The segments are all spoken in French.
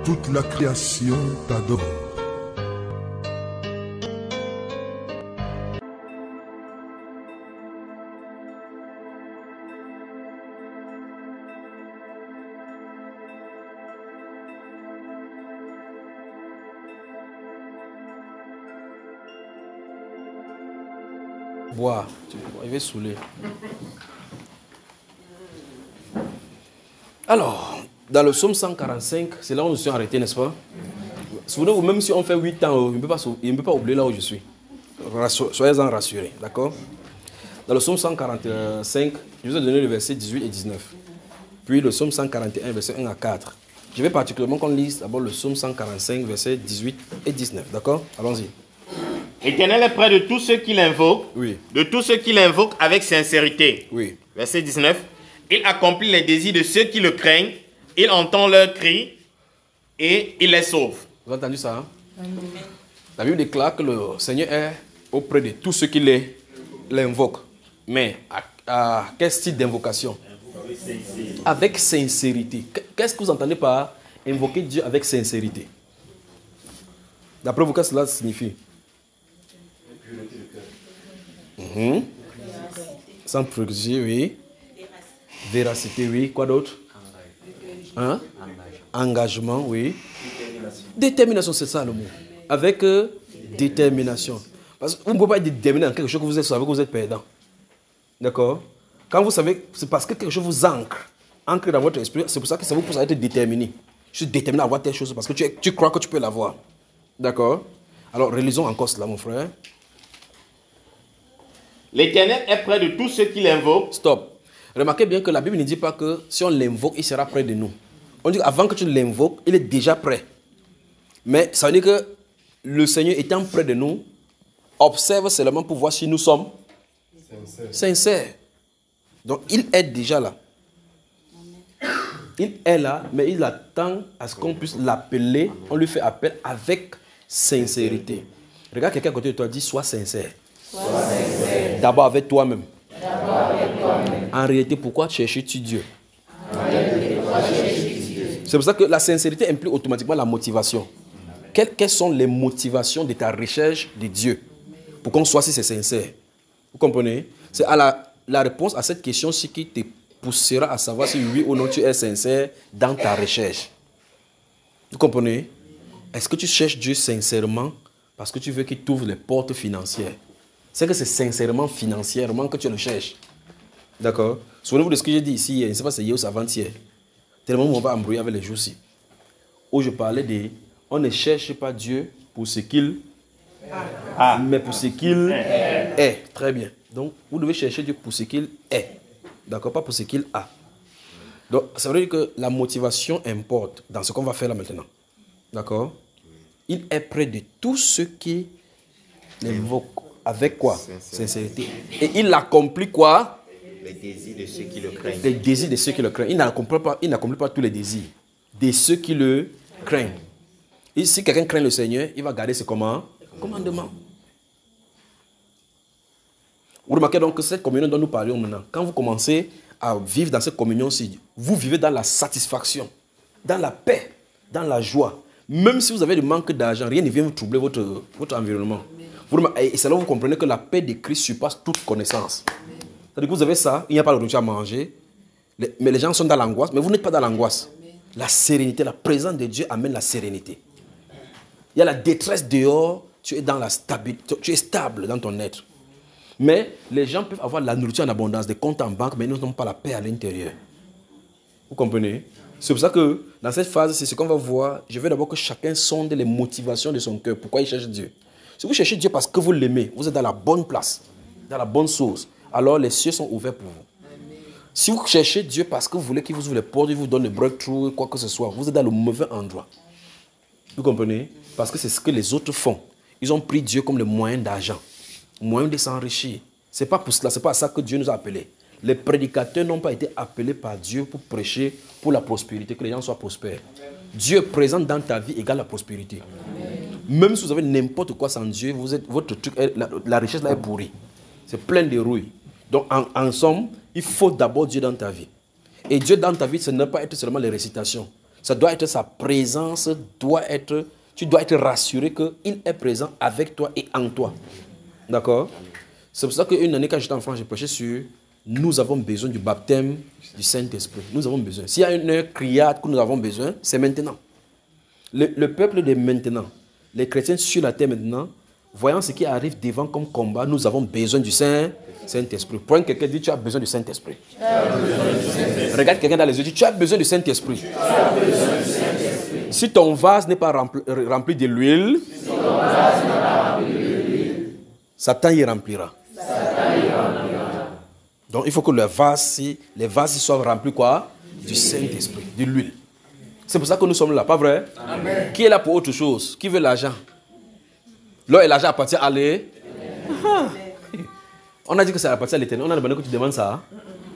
Toute la création t'adore. Boire, il va saouler. Alors, dans le psaume 145, c'est là où nous sommes arrêtés, n'est-ce pas? Souvenez-vous, même si on fait 8 ans, il ne peut pas oublier là où je suis. Soyez-en rassurés, d'accord? Dans le psaume 145, je vous ai donné le verset 18 et 19. Puis le psaume 141, verset 1 à 4. Je vais particulièrement qu'on lise d'abord le psaume 145, verset 18 et 19, d'accord? Allons-y. L'Éternel est près de tous ceux qui l'invoquent, Oui. de tous ceux qui l'invoquent avec sincérité. Oui. Verset 19. Il accomplit les désirs de ceux qui le craignent, il entend leurs cris et il les sauve. Vous avez entendu ça, hein? La Bible déclare que le Seigneur est auprès de tous ceux qui l'invoquent. Mais à quel style d'invocation? Avec sincérité. Qu'est-ce que vous entendez par invoquer Dieu avec sincérité? D'après vous, qu'est-ce que cela signifie? Sans préjugé, oui. Véracité, oui. Quoi d'autre? Hein? Engagement, oui. Détermination, c'est ça le mot. Avec détermination. Parce que vous ne pouvez pas être déterminé dans quelque chose que vous savez que vous êtes perdant. D'accord? Quand vous savez, c'est parce que quelque chose vous ancre dans votre esprit. C'est pour ça que ça vous pousse à être déterminé. Je suis déterminé à avoir telle chose parce que tu crois que tu peux l'avoir. D'accord? Alors, relisons encore cela, mon frère. L'Éternel est près de tous ceux qui l'invoquent. Stop. Remarquez bien que la Bible ne dit pas que si on l'invoque, il sera près de nous. On dit qu'avant que tu l'invoques, il est déjà prêt. Mais ça veut dire que le Seigneur étant près de nous, observe seulement pour voir si nous sommes sincères. Donc il est déjà là. Il est là, mais il attend à ce qu'on puisse l'appeler. On lui fait appel avec sincérité. Regarde quelqu'un à côté de toi, dit sois sincère. D'abord avec toi-même. En réalité, pourquoi cherches-tu Dieu? C'est pour ça que la sincérité implique automatiquement la motivation. Quelles sont les motivations de ta recherche de Dieu? Pour qu'on soit si c'est sincère. Vous comprenez? C'est à la réponse à cette question-ci qui te poussera à savoir si oui ou non tu es sincère dans ta recherche. Vous comprenez? Est-ce que tu cherches Dieu sincèrement parce que tu veux qu'il t'ouvre les portes financières? C'est que c'est sincèrement, financièrement que tu le cherches. D'accord? Souvenez-vous de ce que j'ai dit ici hier. Je ne sais pas si c'est hier ou c'est avant-hier. Tellement on va embrouiller avec les jours-ci. Où je parlais de... On ne cherche pas Dieu pour ce qu'il a, mais pour ce qu'il est. Très bien. Donc, vous devez chercher Dieu pour ce qu'il est. D'accord? Pas pour ce qu'il a. Donc, ça veut dire que la motivation importe dans ce qu'on va faire là maintenant. D'accord? Il est près de tous ceux qui l'invoquent. Avec quoi? Sincérité. Et il accomplit quoi? Les désirs de ceux qui le craignent. Les désirs de ceux qui le craignent. Il n'accomplit pas tous les désirs de ceux qui le craignent. Et si quelqu'un craint le Seigneur, il va garder ses commandements. Vous remarquez donc que cette communion dont nous parlons maintenant, quand vous commencez à vivre dans cette communion-ci, vous vivez dans la satisfaction, dans la paix, dans la joie. Même si vous avez du manque d'argent, rien ne vient vous troubler votre environnement. Et c'est là où vous comprenez que la paix de Christ surpasse toute connaissance. C'est-à-dire que vous avez ça, il n'y a pas de nourriture à manger, mais les gens sont dans l'angoisse, mais vous n'êtes pas dans l'angoisse. La sérénité, la présence de Dieu amène la sérénité. Il y a la détresse dehors, tu es dans la stabilité, tu es stable dans ton être. Mais les gens peuvent avoir la nourriture en abondance, des comptes en banque, mais ils n'ont pas la paix à l'intérieur. Vous comprenez? C'est pour ça que dans cette phase, c'est ce qu'on va voir. Je veux d'abord que chacun sonde les motivations de son cœur. Pourquoi il cherche Dieu? Si vous cherchez Dieu parce que vous l'aimez, vous êtes dans la bonne place, dans la bonne source, alors les cieux sont ouverts pour vous. Si vous cherchez Dieu parce que vous voulez qu'il vous ouvre les portes, il vous donne le breakthrough, quoi que ce soit, vous êtes dans le mauvais endroit. Vous comprenez? Parce que c'est ce que les autres font. Ils ont pris Dieu comme le moyen d'argent, le moyen de s'enrichir. Ce n'est pas pour cela, ce n'est pas à ça que Dieu nous a appelés. Les prédicateurs n'ont pas été appelés par Dieu pour prêcher pour la prospérité, que les gens soient prospères. Dieu présent dans ta vie égale la prospérité. Même si vous avez n'importe quoi sans Dieu, votre truc, la richesse là est pourrie. C'est plein de rouille. Donc en somme, il faut d'abord Dieu dans ta vie. Et Dieu dans ta vie, ce n'est pas être seulement les récitations. Ça doit être sa présence, tu dois être rassuré qu'il est présent avec toi et en toi. D'accord? C'est pour ça qu'une année, quand j'étais en France, j'ai prêché sur nous avons besoin du baptême du Saint-Esprit. Nous avons besoin. S'il y a une criade que nous avons besoin, c'est maintenant. Le peuple de maintenant, les chrétiens sur la terre maintenant, voyant ce qui arrive devant comme combat, nous avons besoin du Saint-Esprit. Prends quelqu'un et dis, tu as besoin du Saint-Esprit. Regarde quelqu'un dans les yeux, dis, tu as besoin du Saint-Esprit. Si ton vase n'est pas rempli de l'huile, Satan y remplira. Donc il faut que les vases soient remplis quoi? Du Saint-Esprit, de l'huile. C'est pour ça que nous sommes là, pas vrai? Amen. Qui est là pour autre chose? Qui veut l'argent? L'or et l'argent appartiennent à l'éternel. On a dit que ça appartient à l'éternel. On a demandé que tu demandes ça.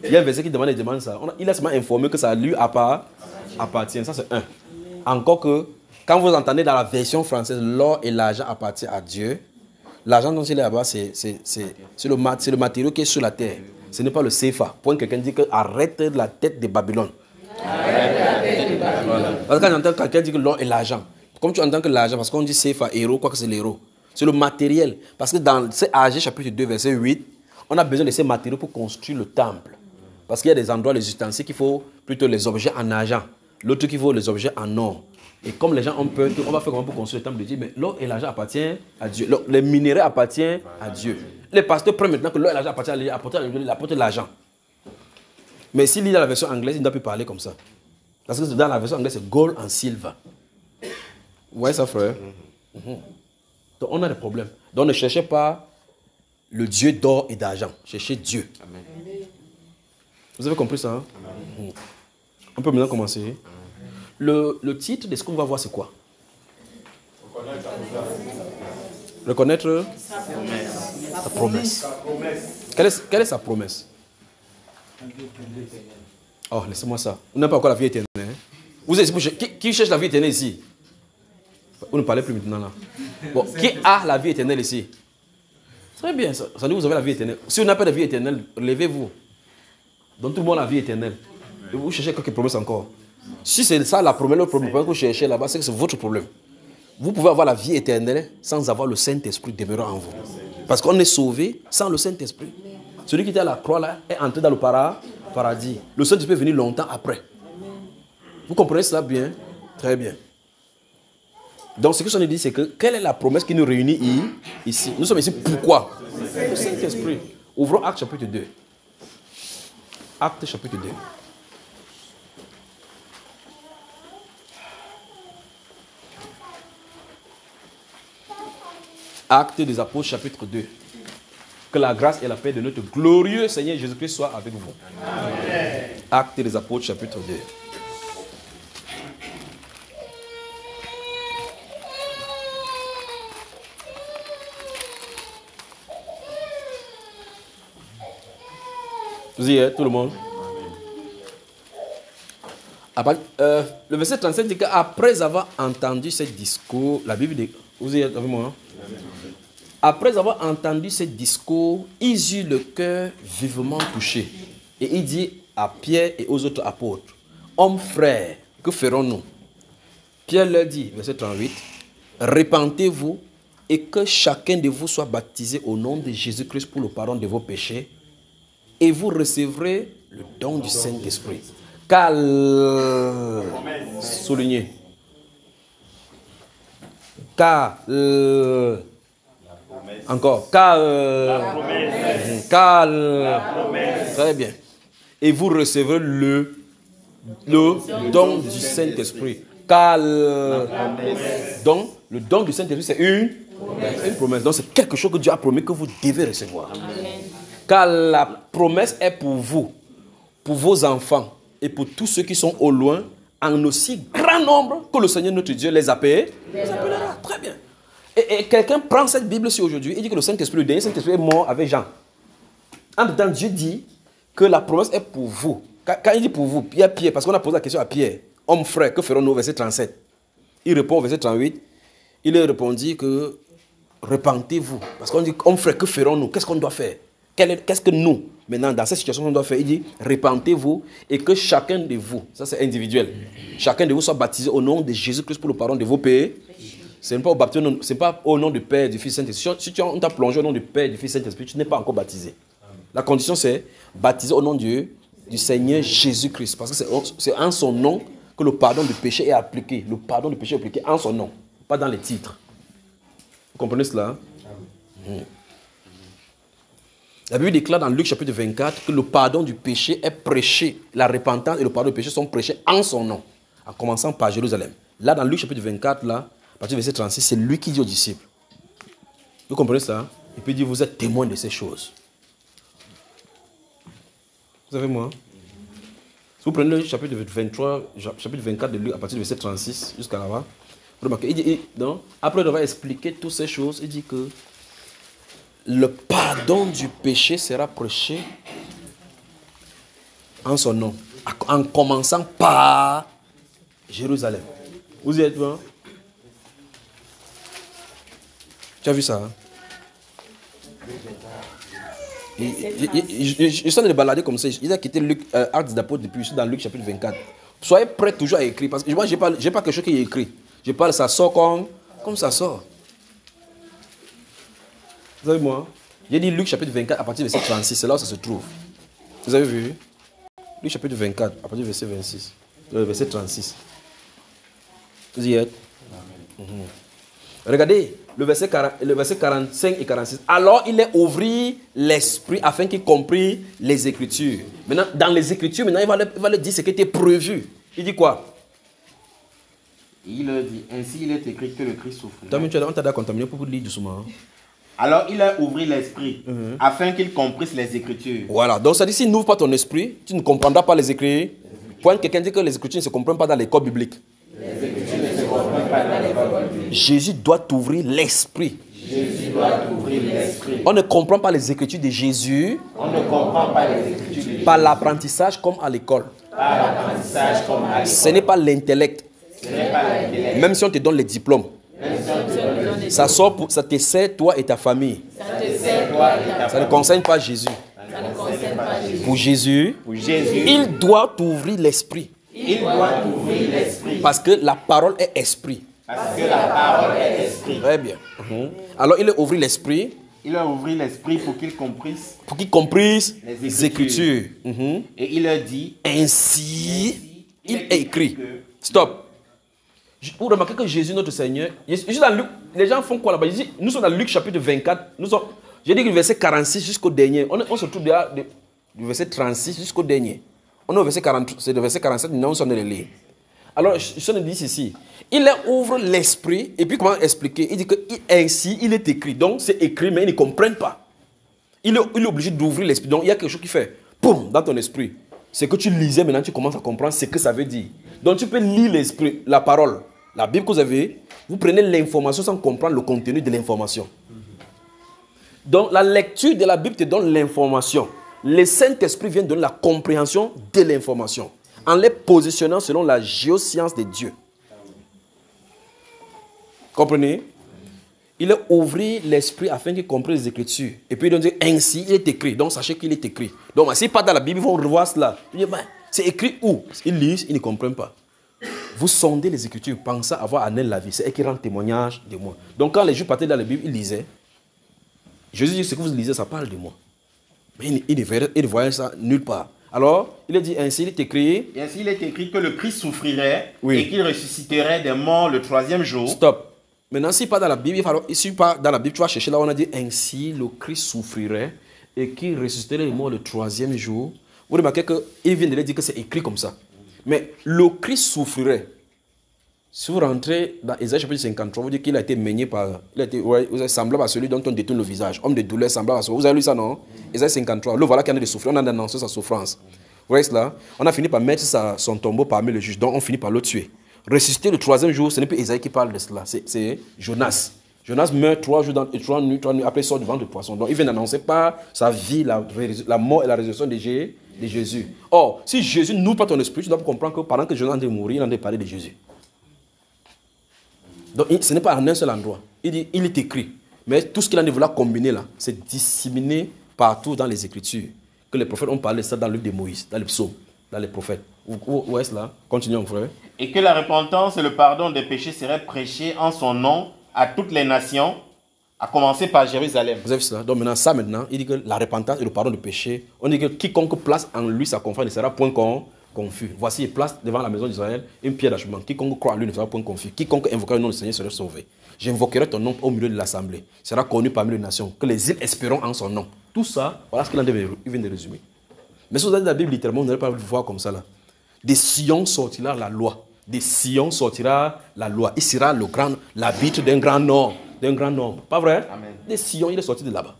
Il y a un verset qui demande ça. Il a seulement informé que ça lui appartient. Ça c'est un. Encore que, quand vous entendez dans la version française, l'or et l'argent appartiennent à Dieu. L'argent dont il est là-bas, c'est le matériau qui est sur la terre. Ce n'est pas le CFA. Point quelqu'un dit que arrête la tête de Babylone. Voilà. Parce que quand j'entends quelqu'un dire que l'or et l'argent, comme tu entends que l'argent, parce qu'on dit CFA, héros, quoi que c'est l'héros, c'est le matériel. Parce que dans AG chapitre 2, verset 8, on a besoin de ces matériaux pour construire le temple. Parce qu'il y a des endroits, les ustensiles, qu'il faut plutôt les objets en argent. L'autre qu'il faut les objets en or. Et comme les gens ont peur, on va faire comment pour construire le temple de Dieu? Mais l'or et l'argent appartiennent à Dieu. Les minéraux appartiennent à Dieu. Les pasteurs prennent maintenant que l'or et l'argent appartiennent à Dieu, apportent l'argent. Mais s'il lit dans la version anglaise, il ne doit plus parler comme ça. Parce que dans la version anglaise, c'est gold and silver. Vous voyez ça, frère? Donc on a des problèmes. Donc ne cherchez pas le Dieu d'or et d'argent. Cherchez Dieu. Amen. Vous avez compris ça? Hein? On peut maintenant commencer. Le titre de ce qu'on va voir, c'est quoi? Reconnaître sa promesse. Quelle est sa promesse? Oh, laissez-moi ça. Vous n'avez pas encore la vie éternelle. Hein? Vous êtes, qui cherche la vie éternelle ici? Vous ne parlez plus maintenant là. Bon, qui a la vie éternelle ici? Très bien, ça dit que vous avez la vie éternelle. Si vous n'avez pas de vie éternelle, levez-vous. Donc tout le monde a la vie éternelle. Et vous cherchez quelques promesses encore. Si c'est ça la promesse, le problème que vous cherchez là-bas, c'est que c'est votre problème. Vous pouvez avoir la vie éternelle sans avoir le Saint-Esprit demeurant en vous. Parce qu'on est sauvé sans le Saint-Esprit. Celui qui était à la croix là est entré dans le paradis. Le Saint-Esprit est venu longtemps après. Vous comprenez cela bien? Très bien. Donc ce que je ai dit, c'est que quelle est la promesse qui nous réunit ici? Nous sommes ici pourquoi? Le Saint-Esprit. Ouvrons Actes chapitre 2. Actes chapitre 2. Actes des Apôtres chapitre 2. Que la grâce et la paix de notre glorieux Seigneur Jésus-Christ soient avec vous. Amen. Actes des Apôtres chapitre 2. Vous y êtes, tout le monde? Le verset 37 dit qu'après avoir entendu ce discours, la Bible dit, vous y êtes avec moi? Après avoir entendu ce discours, ils eurent le cœur vivement touché. Et il dit à Pierre et aux autres apôtres, hommes frères, que ferons-nous? Pierre leur dit, verset 38, repentez-vous et que chacun de vous soit baptisé au nom de Jésus-Christ pour le pardon de vos péchés, et vous recevrez le don du Saint-Esprit. Car, soulignez, car, encore, car, très bien. Et vous recevrez le don du Saint-Esprit. Car, donc, le don du Saint-Esprit, c'est une promesse. Donc, c'est quelque chose que Dieu a promis que vous devez recevoir. Amen. Car la promesse est pour vous, pour vos enfants et pour tous ceux qui sont au loin, en aussi grand nombre que le Seigneur notre Dieu les appellera. Très bien. Et quelqu'un prend cette Bible-ci aujourd'hui et dit que le Saint-Esprit, le dernier Saint-Esprit est mort avec Jean. En même temps, Dieu dit que la promesse est pour vous. Quand il dit pour vous, Pierre, parce qu'on a posé la question à Pierre, homme frère, que ferons-nous au verset 37? Il répond au verset 38, il a répondu que repentez-vous. Parce qu'on dit, homme frère, que ferons-nous? Qu'est-ce qu'on doit faire? Qu'est-ce que nous, Maintenant, dans cette situation, on doit faire, il dit, répentez-vous et que chacun de vous, ça c'est individuel, chacun de vous soit baptisé au nom de Jésus-Christ pour le pardon de vos péchés. Ce n'est pas, pas au nom du Père, du Fils, Saint-Esprit. Si on t'a plongé au nom du Père, du Fils, Saint-Esprit, tu n'es pas encore baptisé. La condition, c'est baptiser au nom du Seigneur Jésus-Christ. Parce que c'est en son nom que le pardon du péché est appliqué. Le pardon du péché est appliqué en son nom, pas dans les titres. Vous comprenez cela? La Bible déclare dans Luc chapitre 24 que le pardon du péché est prêché. La repentance et le pardon du péché sont prêchés en son nom, en commençant par Jérusalem. Là, dans Luc chapitre 24, là, à partir du verset 36, c'est lui qui dit aux disciples. Vous comprenez ça? Et puis il dit, vous êtes témoins de ces choses. Vous savez moi? Si vous prenez le chapitre 23, chapitre 24 de Luc, à partir du verset 36 jusqu'à là-bas, vous remarquez, il dit, donc, après avoir expliqué toutes ces choses, il dit que le pardon du péché sera prêché en son nom, en commençant par Jérusalem. Vous y êtes, hein? Tu as vu ça? Hein? Je suis en train de balader comme ça. Il a quitté Actes des Apôtres depuis, je suis dans Luc chapitre 24. Soyez prêts toujours à écrire. Parce que moi, je n'ai pas quelque chose qui est écrit. Je parle, ça sort comme ça sort. Vous avez moi? J'ai dit Luc chapitre 24 à partir du verset 36. C'est là où ça se trouve. Vous avez vu? Luc chapitre 24 à partir du verset 26. Verset 36. Vous y êtes? Regardez le verset 45 et 46. Alors il est ouvert l'esprit afin qu'il comprenne les Écritures. Maintenant, dans les Écritures, maintenant, il va le dire ce qui était prévu. Il dit quoi? Il dit, ainsi il est écrit que le Christ souffre. On t'a contaminé pour lire doucement. Alors il a ouvert l'esprit afin qu'il comprenne les Écritures. Voilà, donc ça dit, s'il n'ouvre pas ton esprit, tu ne comprendras pas les Écritures. Quand quelqu'un dit que les Écritures ne se comprennent pas dans l'école biblique. Les Écritures ne se comprennent pas dans l'école biblique. Jésus doit t'ouvrir l'esprit. Jésus doit t'ouvrir l'esprit. On ne comprend pas les Écritures de Jésus. On ne comprend pas les Écritures de Jésus. Par l'apprentissage comme à l'école. Par l'apprentissage comme à l'école. Ce n'est pas l'intellect. Ce n'est pas l'intellect. Même si on te donne les diplômes. Ça sort pour, ça te sert toi et ta famille. Ça ne concerne pas Jésus. Pour Jésus, il doit t'ouvrir l'esprit. Il doit t'ouvrir l'esprit. Parce que la parole est esprit. Parce que la parole est esprit. Très bien. Alors il a ouvert l'esprit. Il a ouvert l'esprit pour qu'il comprenne. Pour qu'il comprenne les Écritures. Et il a dit. Ainsi, il est écrit. Stop. Vous remarquez que Jésus, notre Seigneur, dans Luc, les gens font quoi là-bas? Nous sommes dans Luc chapitre 24. J'ai dit que le verset 46 jusqu'au dernier. On se trouve déjà du verset 36 jusqu'au dernier. On est au verset 40, c'est le verset 47, nous sommes dans les lire. Alors, je te dis ceci. Il ouvre l'esprit, et puis comment expliquer? Il dit que ainsi, il est écrit. Donc, c'est écrit, mais ils ne comprennent pas. Il est obligé d'ouvrir l'esprit. Donc, il y a quelque chose qui fait, poum, dans ton esprit. C'est que tu lisais, maintenant tu commences à comprendre ce que ça veut dire. Donc, tu peux lire l'esprit, la parole. La Bible que vous avez, vous prenez l'information sans comprendre le contenu de l'information. Donc, la lecture de la Bible te donne l'information. Le Saint-Esprit vient donner la compréhension de l'information, en les positionnant selon la géoscience de Dieu. Comprenez? Il a ouvert l'esprit afin qu'il comprenne les Écritures. Et puis il dit, ainsi, il est écrit. Donc, sachez qu'il est écrit. Donc, si pas dans la Bible, ils vont revoir cela. Il dit, c'est écrit où? Ils lisent, ils ne comprennent pas. Vous sondez les Écritures, pensez avoir en elle la vie. C'est elle qui rend témoignage de moi. Donc, quand les Juifs partaient dans la Bible, ils lisaient. Jésus dit, ce que vous lisez, ça parle de moi. Mais il ne voyait ça nulle part. Alors, il a dit ainsi, il est écrit. Et ainsi, il est écrit que le Christ souffrirait et qu'il ressusciterait des morts le troisième jour. Stop. Maintenant, si pas dans la Bible, dans la Bible, tu vas chercher là où on a dit ainsi, le Christ souffrirait et qu'il ressusciterait des morts le troisième jour. Vous remarquez qu'il vient de dire que c'est écrit comme ça. Mais le Christ souffrirait. Si vous rentrez dans Ésaïe chapitre 53, vous dites qu'il a été mené par... vous êtes semblable à celui dont on détourne le visage. Homme de douleur semblable à celui. Vous avez lu ça, non? Ésaïe 53. Le voilà qui en a de souffrir. On a annoncé sa souffrance. Vous voyez cela? On a fini par mettre son tombeau parmi les juges. Donc on finit par le tuer. Ressusciter le troisième jour, ce n'est pas Ésaïe qui parle de cela. C'est Jonas. Jonas meurt 3 nuits après il sort du ventre de poisson. Donc il vient d'annoncer par sa vie, la mort et la résurrection de Jésus. Or, si Jésus n'ouvre pas ton esprit, tu dois comprendre que pendant que Jonas est en train de mourir, il en a parlé de Jésus. Donc, ce n'est pas en un seul endroit. Il dit, il est écrit. Mais tout ce qu'il en a voulu combiner là, c'est disséminé partout dans les Écritures. que les prophètes ont parlé de ça dans le livre de Moïse, dans les psaumes, dans les prophètes. Où est-ce là? Continuons, frère. Et que la repentance et le pardon des péchés seraient prêchés en son nom à toutes les nations, à commencer par Jérusalem. Vous avez vu cela? Donc maintenant, il dit que la repentance et le pardon du péché, on dit que quiconque place en lui sa confiance ne sera point confus. Voici, il place devant la maison d'Israël une pierre d'achoppement. Quiconque croit en lui ne sera point confus. Quiconque invoquera le nom du Seigneur sera sauvé. J'invoquerai ton nom au milieu de l'assemblée. Sera connu parmi les nations, que les îles espéreront en son nom. Tout ça, voilà ce qu'il vient de résumer. Mais si vous avez la Bible littéralement, vous n'allez pas le voir comme ça là. Des Sion sortira la loi. Des Sion sortira la loi. Il sera l'arbitre d'un grand nombre. Pas vrai? Amen. Des Sion, il est sorti de là-bas.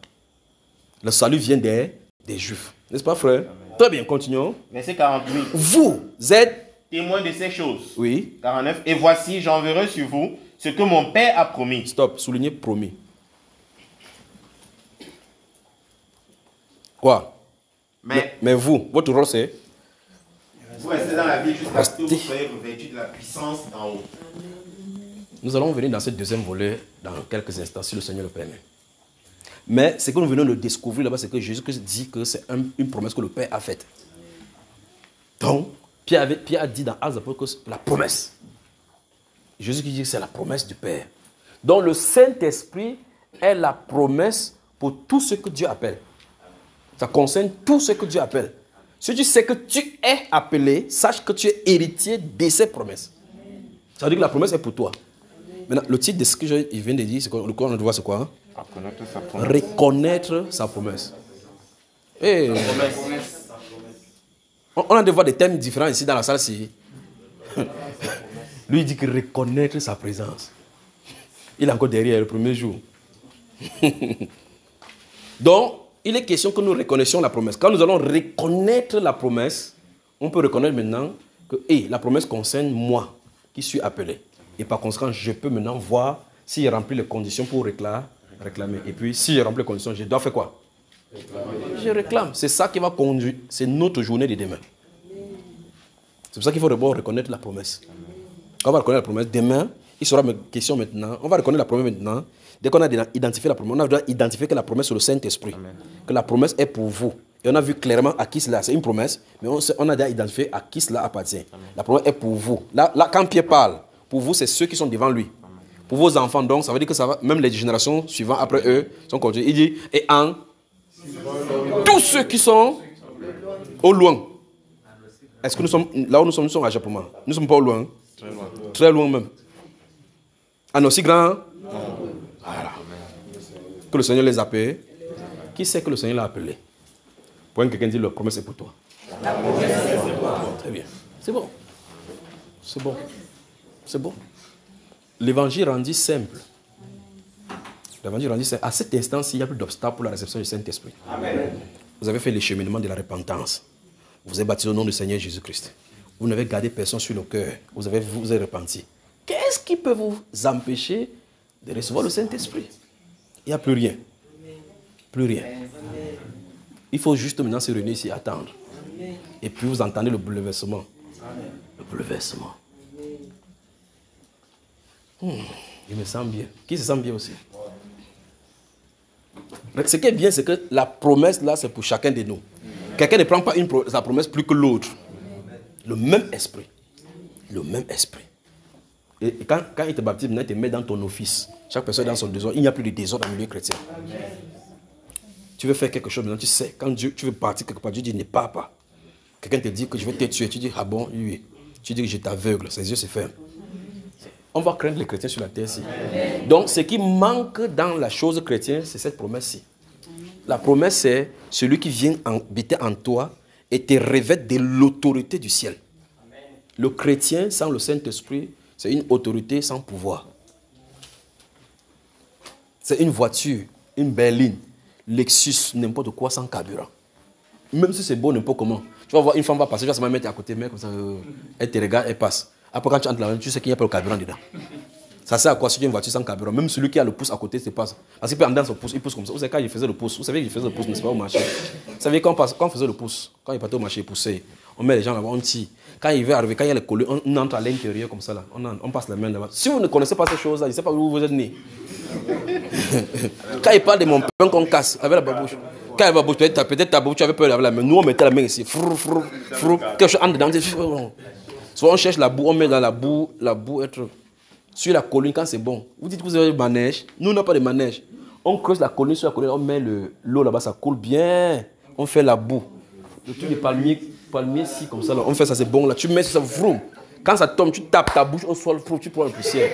Le salut vient des Juifs. N'est-ce pas, frère? Amen. Très bien, continuons. Verset 48. Vous êtes témoins de ces choses. Oui. 49. Et voici, j'enverrai sur vous ce que mon Père a promis. Stop, soulignez promis. Quoi? Mais vous, votre rôle c'est? Vous restez dans la vie jusqu'à ce que vous soyez revêtus de la puissance d'en haut. Nous allons venir dans ce deuxième volet dans quelques instants, si le Seigneur le permet. Mais ce que nous venons de découvrir là-bas, c'est que Jésus-Christ dit que c'est une promesse que le Père a faite. Donc, Pierre a dit dans Actes que c'est la promesse. Jésus qui dit que c'est la promesse du Père. Donc, le Saint-Esprit est la promesse pour tout ce que Dieu appelle. Ça concerne tout ce que Dieu appelle. Si tu sais que tu es appelé, sache que tu es héritier de ces promesses. Ça veut dire que la promesse est pour toi. Maintenant, le titre de ce que je viens de dire, c'est quoi? Le corps, on doit, c'est quoi? Reconnaître sa promesse. Reconnaître sa promesse. Hey. On a de voir des thèmes différents ici dans la salle. Lui, il dit que reconnaître sa présence. Il est encore derrière le premier jour. Donc, il est question que nous reconnaissions la promesse. Quand nous allons reconnaître la promesse, on peut reconnaître maintenant que la promesse concerne moi qui suis appelé. Et par conséquent, je peux maintenant voir s'il remplit les conditions pour réclamer. Et puis, si je remplis les conditions, je dois faire quoi? Je réclame. C'est ça qui va conduire. C'est notre journée de demain. C'est pour ça qu'il faut d'abord reconnaître la promesse. Quand on va reconnaître la promesse, demain, il sera une question maintenant. On va reconnaître la promesse maintenant. Dès qu'on a identifié la promesse, on a identifié que la promesse est le Saint-Esprit. Que la promesse est pour vous. Et on a vu clairement à qui cela. C'est une promesse, mais on a déjà identifié à qui cela appartient. Amen. La promesse est pour vous. Là, quand Pierre parle, pour vous, c'est ceux qui sont devant lui. Amen. Pour vos enfants, donc, ça veut dire que ça va, même les générations suivantes après eux sont continuées. Il dit, et en tous ceux qui sont au loin. Est-ce que nous sommes, là où nous sommes à Japon? Nous ne sommes pas au loin. Très loin. Très loin même. En aussi grand. Voilà. Que le Seigneur les appelle. Qui sait que le Seigneur l'a appelé? Pour quelqu'un dit, la promesse est pour toi. La promesse est pour toi. Très bien. C'est bon. C'est bon. C'est bon. L'évangile rendit simple. L'évangile rendit simple. À cet instant-ci, il n'y a plus d'obstacle pour la réception du Saint-Esprit. Amen. Vous avez fait le cheminement de la repentance. Vous êtes baptisé au nom du Seigneur Jésus-Christ. Vous n'avez gardé personne sur le cœur. Vous êtes repenti. Qu'est-ce qui peut vous empêcher de recevoir le Saint-Esprit? Il n'y a plus rien. Plus rien. Il faut juste maintenant se réunir ici et attendre. Et puis vous entendez le bouleversement. Le bouleversement. Je me sens bien. Qui se sent bien aussi? Ce qui est bien, c'est que la promesse là, c'est pour chacun de nous. Quelqu'un ne prend pas sa promesse plus que l'autre. Le même esprit. Le même esprit. Et quand il te baptise, maintenant, il te met dans ton office. Chaque personne est dans son désordre. Il n'y a plus de désordre dans le milieu chrétien. Tu veux faire quelque chose, maintenant tu sais. Quand tu veux partir quelque part, Dieu dit ne pars pas. Quelqu'un te dit que je vais te tuer. Tu dis ah bon, oui. Tu dis que je t'aveugle. Ses yeux se ferment. On va craindre les chrétiens sur la terre-ci. Donc, ce qui manque dans la chose chrétienne, c'est cette promesse-ci. La promesse, c'est celui qui vient habiter en toi et te revêt de l'autorité du ciel. Le chrétien sans le Saint-Esprit, c'est une autorité sans pouvoir. C'est une voiture, une berline, Lexus, n'importe quoi sans carburant. Même si c'est beau, n'importe comment. Tu vas voir, une femme va passer, tu vas se mettre à côté, mais comme ça, elle te regarde, elle passe. Après, quand tu entres là, tu sais qu'il n'y a pas de carburant dedans. Ça sert à quoi si tu as une voiture sans carburant? Même celui qui a le pouce à côté, c'est pas ça. Parce qu'il peut en dans son pouce, il pousse comme ça. Vous savez, quand il faisait le pouce, vous savez qu'il faisait le pouce, mais ce n'est pas au marché. Vous savez, quand on faisait le pouce, quand il partait au marché, il poussait. On met les gens là-bas, on tire. Quand il veut arriver, quand il y a les collés, on entre à l'intérieur comme ça là. On passe la main là-bas. Si vous ne connaissez pas ces choses-là, je ne sais pas où vous êtes né. Quand il parle de mon pain qu'on casse avec la babouche, Quand elle va bouger, peut-être ta bouche, tu avais peur d'avoir la main. Nous, on mettait la main ici. Frou, frou, frou. Quelque chose entre dedans. Soit on cherche la boue, on met dans la boue être sur la colline quand c'est bon. Vous dites que vous avez du manège. Nous, on n'a pas de manège. On creuse la colline, sur la colline, on met l'eau là-bas, ça coule bien. On fait la boue. Le truc de palmier si comme ça, là. On fait ça, c'est bon là. Tu mets ça, vroom. Quand ça tombe, tu tapes ta bouche au sol, tu prends la poussière.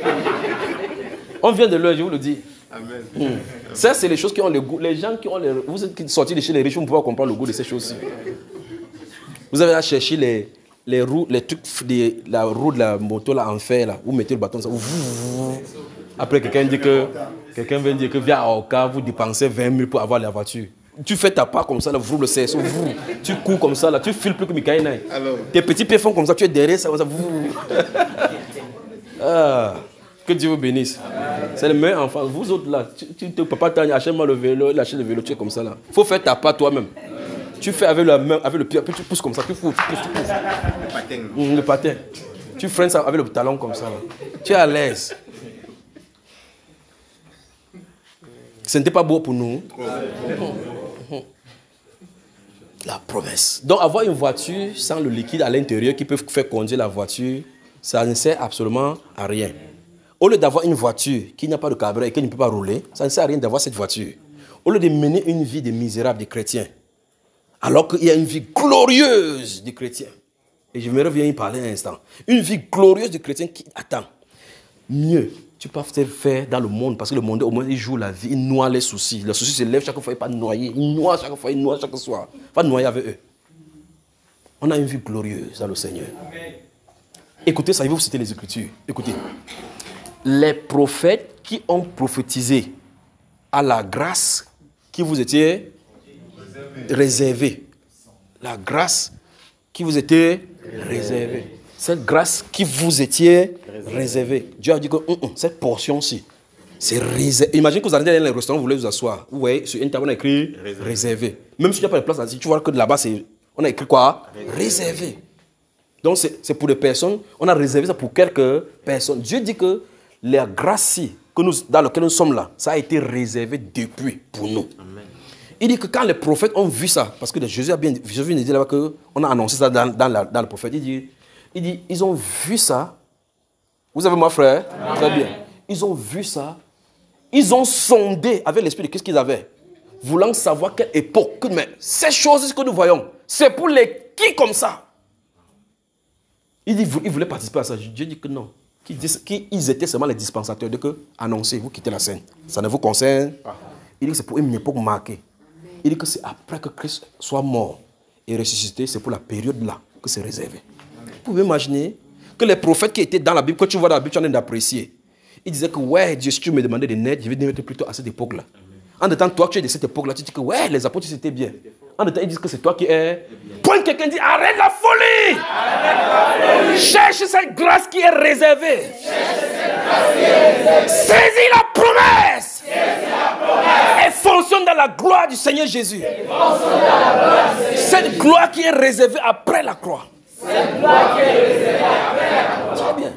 On vient de l'heure, je vous le dis. Amen. Ça, c'est les choses qui ont le goût. Les gens qui ont vous êtes sortis de chez les riches, vous ne pouvez pas comprendre le goût de ces choses-ci. Vous avez à chercher les roues, les trucs, la roue de la moto là, en fer, là. Vous mettez le bâton, ça. Après, quelqu'un vient dire que via Aoka, vous dépensez 20 000 pour avoir la voiture. Tu fais ta part comme ça, là, vous le cerceau, tu cours comme ça, là, tu files plus que Mikaï Naï. Tes petits pieds font comme ça, tu es derrière ça, Ah, que Dieu vous bénisse. C'est le meilleur enfant. Vous autres là, papa achète-moi le vélo, il achète le vélo, tu es comme ça là. Il faut faire ta part toi-même. Tu fais avec la main, avec le pied, puis tu pousses comme ça, tu pousses. Le patin. Le patin. Tu freines ça avec le talon comme ça là. Tu es à l'aise. Ce n'était pas beau pour nous. La promesse. Donc avoir une voiture sans le liquide à l'intérieur qui peut faire conduire la voiture, ça ne sert absolument à rien. Au lieu d'avoir une voiture qui n'a pas de carburant et qui ne peut pas rouler, ça ne sert à rien d'avoir cette voiture. Au lieu de mener une vie de misérable de chrétien, alors qu'il y a une vie glorieuse de chrétien. Et je me reviens y parler un instant. Une vie glorieuse de chrétien qui attend. Mieux, tu peux faire dans le monde, parce que le monde, au moins, il joue la vie, il noie les soucis. Les soucis se lèvent chaque fois, il ne pas noyer. Il noie chaque fois, il noie chaque soir. Pas noyer avec eux. On a une vie glorieuse dans le Seigneur. Amen. Écoutez, ça, il va vous citer les Écritures. Écoutez. Les prophètes qui ont prophétisé à la grâce qui vous était réservée. La grâce qui vous était réservée. Cette grâce qui vous était réservée. Dieu a dit que cette portion-ci, c'est réservé. Imaginez que vous allez dans les restaurants, vous voulez vous asseoir. Vous voyez, sur une table, on a écrit réservé. Même si tu n'as pas de place là, tu vois que là-bas, on a écrit quoi? Réservé. Donc, c'est pour des personnes. On a réservé ça pour quelques personnes. Dieu dit que la grâce dans laquelle nous sommes là, ça a été réservé depuis pour nous. Amen. Il dit que quand les prophètes ont vu ça, parce que Jésus vient de dire là-bas qu'on a annoncé ça dans le prophète, il dit, ils ont vu ça. Vous avez moi, frère? Amen. Très bien. Ils ont vu ça. Ils ont sondé avec l'esprit de qu'est-ce qu'ils avaient, voulant savoir quelle époque. Mais ces choses que nous voyons, c'est pour les qui comme ça? Il dit, ils voulaient participer à ça. Dieu dit que non. Qu'ils étaient seulement les dispensateurs de que annoncez, vous quittez la scène. Ça ne vous concerne pas. Il dit que c'est pour une époque marquée. Il dit que c'est après que Christ soit mort et ressuscité, c'est pour la période là que c'est réservé. Vous pouvez imaginer que les prophètes qui étaient dans la Bible, quand tu vois dans la Bible, tu en es d'apprécier. Ils disaient que ouais, Dieu, si tu me demandais de naître, je vais naître plutôt à cette époque-là. En même temps, toi, tu es de cette époque-là, tu dis que ouais, les apôtres, c'était bien. En même temps, ils disent que c'est toi qui es. Point quelqu'un dit, arrête la folie! Arrête la folie! Cherche cette grâce qui est réservée. Saisis la promesse! Et fonctionne dans la gloire du Seigneur Jésus. Cette gloire qui est réservée après la croix. Cette gloire qui est réservée après la croix. Très bien.